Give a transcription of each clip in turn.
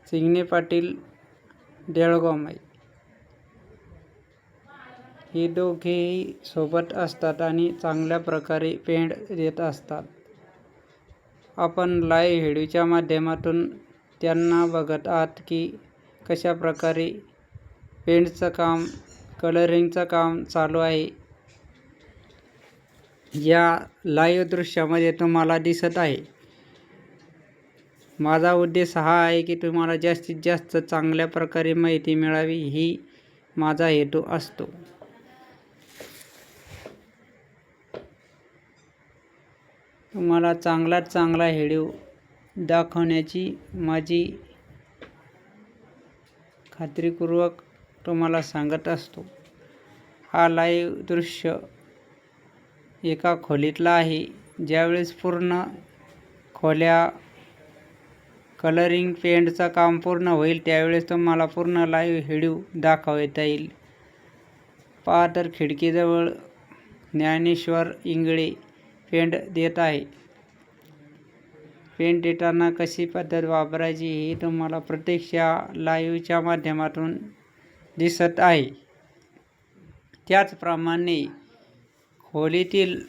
सिंगणे पाटील देळगावमाई हे दोघेही सोबत असतात आणि चांगल्या प्रकारे पेंड देत असतात. आपण लाईव्ह व्हिडिओच्या माध्यमातून त्यांना बघत आहात की कशा प्रकारे पेंटचं काम, कलरिंगचं काम चालू आहे. या लाईव्ह दृश्यामध्ये तुम्हाला दिसत आहे. माझा उद्देश हा आहे की तुम्हाला जास्तीत जास्त चांगल्या प्रकारे माहिती मिळावी, ही माझा हेतू असतो. तुम्हाला चांगल्यात चांगला व्हिडिओ दाखवण्याची माझी खात्रीपूर्वक तुम्हाला सांगत असतो. हा लाईव्ह दृश्य एका खोलीतला आहे. ज्यावेळेस पूर्ण खोल्या कलरिंग पेंटचं काम पूर्ण होईल त्यावेळेस तुम्हाला पूर्ण लाईव्ह व्हिडिओ दाखवता येईल. पहा तर खिडकीजवळ ज्ञानेश्वर इंगळे पेंट देत आहे. पेंट देताना कशी पद्धत वापरायची हे तुम्हाला प्रत्यक्ष लाईव्हच्या माध्यमातून दिसत आहे. त्याचप्रमाणे खोलीतील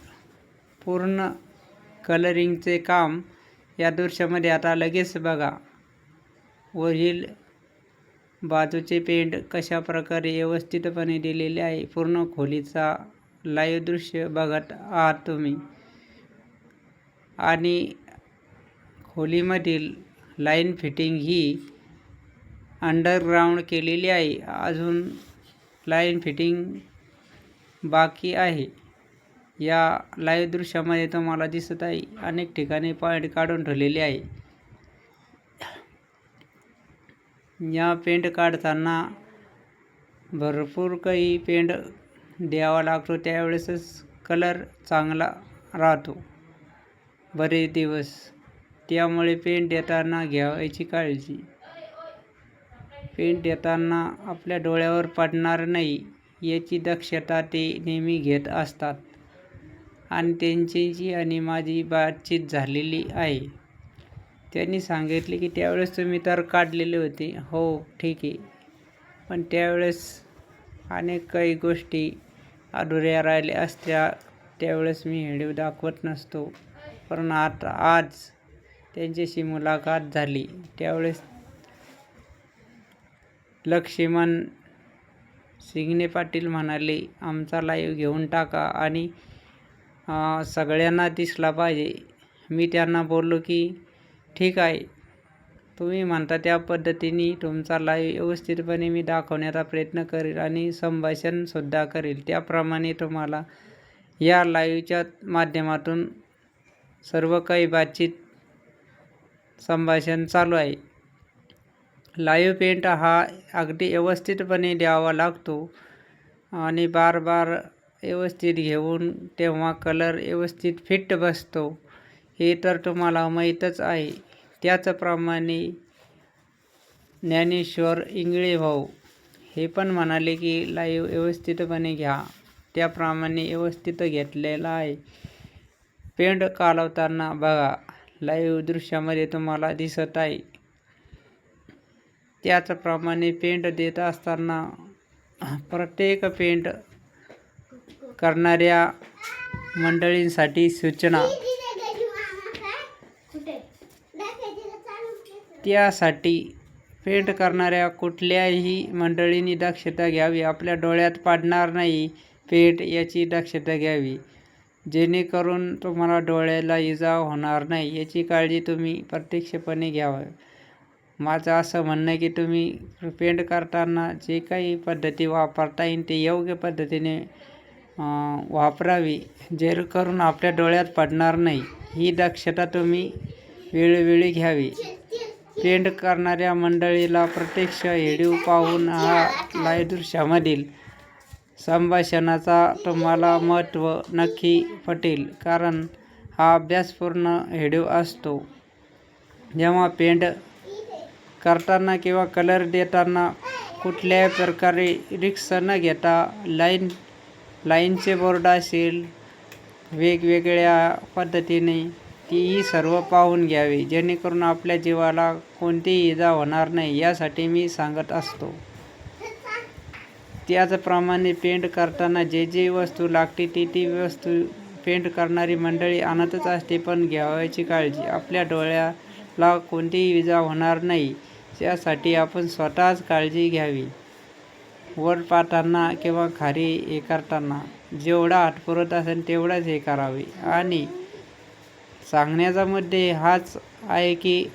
पूर्ण कलरिंगचे काम या दृश्यामध्ये आता लगेच बघा. वरील बाजूचे पेंट कशा प्रकारे व्यवस्थितपणे दिलेले आहे. पूर्ण खोलीचा लाईव्ह दृश्य बघत आहात तुम्ही. आणि खोलीमधील लाईन फिटिंग ही अंडरग्राऊंड केलेली आहे. अजून लाईन फिटिंग बाकी आहे. या लाईव्ह दृश्यामध्ये तुम्हाला दिसत आहे अनेक ठिकाणी पॉईंट काढून ठेवलेले आहे. या पेंट काढताना भरपूर काही पेंट द्यावा लागतो, त्यावेळेसच कलर चांगला राहतो बरेच दिवस. त्यामुळे पेंट देताना घ्यायची काळजी. पेंट देताना आपल्या डोळ्यावर पडणार नाही याची दक्षता ते नेहमी घेत असतात. आणि त्यांची आणि माझी बातचीत झालेली आहे. त्यांनी सांगितले की त्यावेळेस तुम्ही तर काढलेले होते. हो ठीक आहे, पण त्यावेळेस अनेक काही गोष्टी अधुऱ्या राहिल्या असत्या, त्यावेळेस मी व्हिडिओ दाखवत नसतो. पण आता आज त्यांच्याशी मुलाखत झाली त्यावेळेस लक्ष्मण सिंगणे पाटील म्हणाले, आमचा लाईव्ह घेऊन टाका आणि सगळ्यांना दिसला पाहिजे. मी त्यांना बोललो की ठीक आहे, तुम्ही म्हणता त्या पद्धतीने तुमचा लाईव्ह व्यवस्थितपणे मी दाखवण्याचा प्रयत्न करेल आणि संभाषणसुद्धा करेल. त्याप्रमाणे तुम्हाला या लाईव्हच्या माध्यमातून सर्व काही बातचीत संभाषण चालू आहे. लाईव्ह पेंट हा अगदी व्यवस्थितपणे द्यावा लागतो आणि बार व्यवस्थित घेऊन तेव्हा कलर व्यवस्थित फिट बसतो, हे तर तुम्हाला माहीतच आहे. त्याचप्रमाणे ज्ञानेश्वर इंगळे भाऊ हे पण म्हणाले की लाईव्ह व्यवस्थितपणे घ्या. त्याप्रमाणे व्यवस्थित घेतलेला आहे. पेंट कालवताना बघा, लाईव्ह दृश्यामध्ये तुम्हाला दिसत आहे. त्याचप्रमाणे पेंट देत असताना प्रत्येक पेंट करणाऱ्या मंडळींसाठी सूचना. त्यासाठी पेंट करणाऱ्या कुठल्याही मंडळींनी दक्षता घ्यावी. आपल्या डोळ्यात पडणार नाही पेंट याची दक्षता घ्यावी, जेणेकरून तुम्हाला डोळ्याला इजा होणार नाही याची काळजी तुम्ही प्रत्यक्षपणे घ्यावी. माझं असं म्हणणं आहे की तुम्ही पेंट करताना जे काही पद्धती वापरता येईल ते योग्य पद्धतीने वापरावी, जेणेकरून आपल्या डोळ्यात पडणार नाही. ही दक्षता तुम्ही वेळोवेळी घ्यावी. पेंट करणाऱ्या मंडळीला प्रत्यक्ष व्हिडिओ पाहून हा लाईव्ह दृश्यामधील संभाषणाचा तुम्हाला महत्त्व नक्की पटेल, कारण हा अभ्यासपूर्ण व्हिडिओ असतो. जेव्हा पेंट करताना किंवा कलर देताना कुठल्याही प्रकारे रिस्क न घेता लाईनचे बोर्ड असेल, वेगवेगळ्या पद्धतीने तीही सर्व पाहून घ्यावी, जेणेकरून आपल्या जीवाला कोणतीही इजा होणार नाही, यासाठी मी सांगत असतो. त्याचप्रमाणे पेंट करताना जे जे वस्तू लागते ती वस्तू पेंट करणारी मंडळी आणतच असते, पण घ्यावयाची काळजी. आपल्या डोळ्याला कोणतीही इजा होणार नाही, यासाठी आपण स्वतःच काळजी घ्यावी. वर पाहताना किंवा खाली हे करताना जेवढा हात पुरत असेल तेवढाच हे करावे. आणि सांगण्याचा मुद्दे हाच आहे की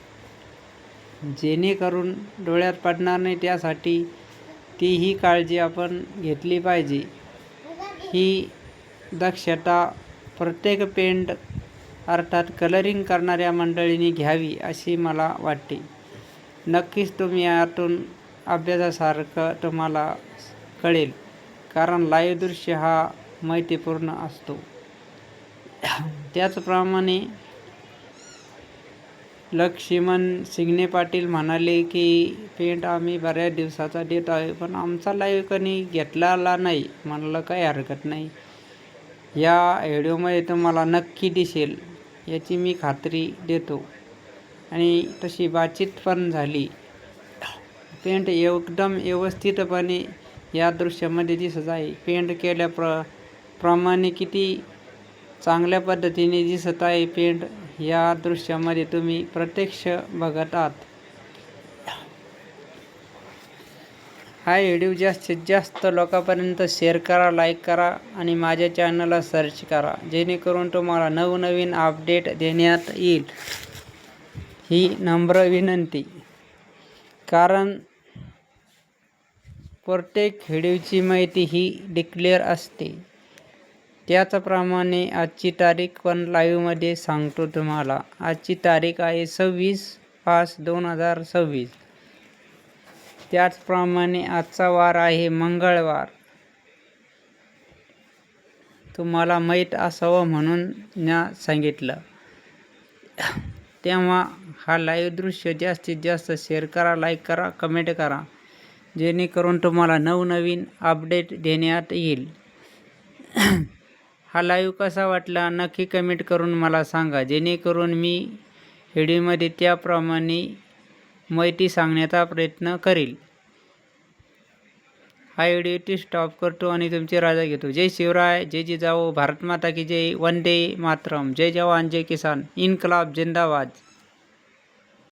जेणेकरून डोळ्यात पडणार नाही, त्यासाठी तीही काळजी आपण घेतली पाहिजे. ही दक्षता प्रत्येक पेंट अर्थात कलरिंग करणाऱ्या मंडळींनी घ्यावी अशी मला वाटते. नक्कीच तुम्ही यातून अभ्यासासारखं तुम्हाला कळेल, कारण लाईव्ह दृश्य हा माहितीपूर्ण असतो. त्याचप्रमाणे लक्ष्मण सिंगणे पाटील म्हणाले की पेंट आम्ही बऱ्याच दिवसाचा देत आहे, पण आमचा लाईव्ह कोणी घेतलेला नाही. म्हणलं काही हरकत नाही, या व्हिडिओमध्ये तुम्हाला नक्की दिसेल याची मी खात्री देतो. आणि तशी बातचीत पण झाली. पेंट एकदम व्यवस्थितपणे या दृश्यामध्ये दिसत आहे. पेंट प्रमाणे किती चांगल्या पद्धतीने दिसत आहे पेंट या दृश्यामध्ये तुम्ही प्रत्यक्ष बघत आहात. हा व्हिडिओ जास्तीत जास्त लोकांपर्यंत शेअर करा, लाईक करा आणि माझ्या चॅनलला सर्च करा, जेणेकरून तुम्हाला नवनवीन अपडेट देण्यात येईल. ही नम्र विनंती, कारण प्रत्येक व्हिडिओची माहिती ही डिक्लेअर असते. त्याचप्रमाणे आजची तारीख पण लाईव्हमध्ये सांगतो तुम्हाला. आजची तारीख आहे 26/5/2026. त्याचप्रमाणे आजचा वार आहे मंगळवार. तुम्हाला माहीत असावं म्हणून मी सांगितलं. तेव्हा हा लाईव्ह दृश्य जास्तीत जास्त शेअर करा, लाईक करा, कमेंट करा, जेणेकरून तुम्हाला नवनवीन अपडेट देण्यात येईल. हा लाईव्ह कसा वाटला नक्की कमेंट करून मला सांगा, जेणेकरून मी व्हिडिओमध्ये त्याप्रमाणे माहिती सांगण्याचा प्रयत्न करेल. हा व्हिडिओ इथे स्टॉप करतो आणि तुमची रजा घेतो. जय शिवराय, जय जिजाऊ, भारत माता की जय, वंदे मातरम, जय जवान जय किसान, इन्कलाब जिंदाबाद.